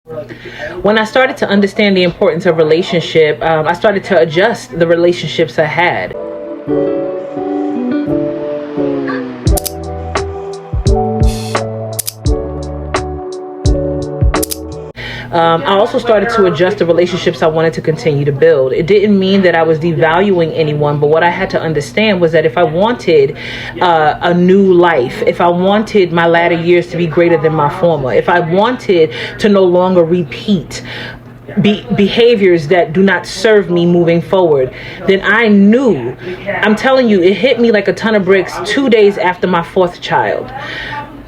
When I started to understand the importance of relationship, I started to adjust the relationships I had. I also started to adjust the relationships I wanted to continue to build. It didn't mean that I was devaluing anyone, but what I had to understand was that if I wanted a new life, if I wanted my latter years to be greater than my former, if I wanted to no longer repeat behaviors that do not serve me moving forward, then I knew, I'm telling you, it hit me like a ton of bricks 2 days after my fourth child.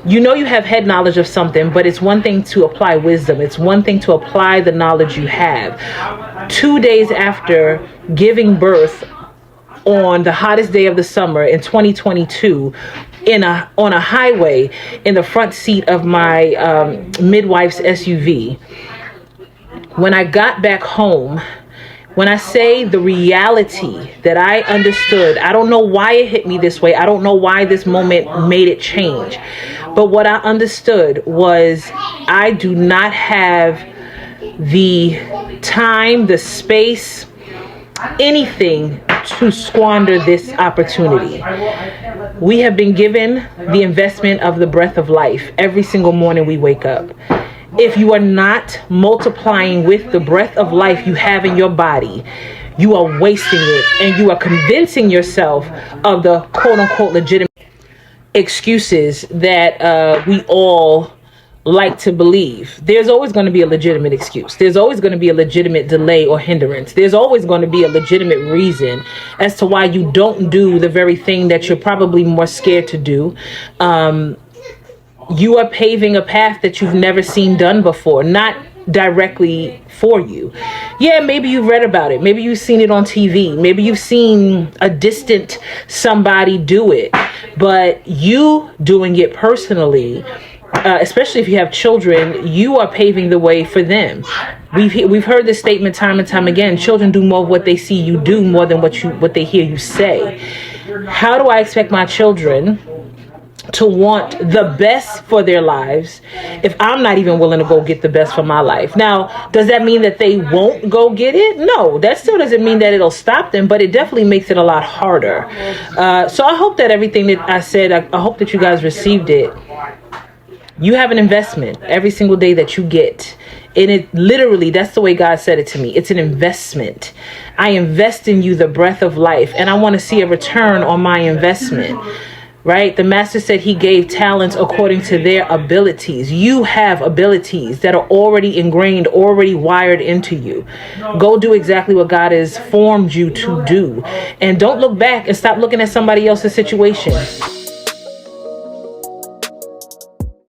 You know you have head knowledge of something, but it's one thing to apply wisdom. It's one thing to apply the knowledge you have. 2 days after giving birth on the hottest day of the summer in 2022, on a highway in the front seat of my midwife's SUV, when I got back home, when I say the reality that I understood, I don't know why it hit me this way. I don't know why this moment made it change. But what I understood was I do not have the time, the space, anything to squander this opportunity. We have been given the investment of the breath of life every single morning we wake up. If you are not multiplying with the breath of life you have in your body, you are wasting it, and you are convincing yourself of the quote unquote legitimate excuses that we all like to believe. There's always going to be a legitimate excuse. There's always going to be a legitimate delay or hindrance. There's always going to be a legitimate reason as to why you don't do the very thing that you're probably more scared to do. You are paving a path that you've never seen done before, not directly for you. Yeah, maybe you've read about it. Maybe you've seen it on TV. Maybe you've seen a distant somebody do it. But you doing it personally, especially if you have children, you are paving the way for them. We've heard this statement time and time again. Children do more of what they see you do more than what they hear you say. How do I expect my children to want the best for their lives if I'm not even willing to go get the best for my life? Now, does that mean that they won't go get it? No, that still doesn't mean that it'll stop them, but it definitely makes it a lot harder. So I hope that everything that I said, I hope that you guys received it. You have an investment every single day that you get. And it literally, that's the way God said it to me. It's an investment. I invest in you the breath of life, and I want to see a return on my investment. Right? The master said he gave talents according to their abilities. You have abilities that are already ingrained, already wired into you. Go do exactly what God has formed you to do. And don't look back and stop looking at somebody else's situation.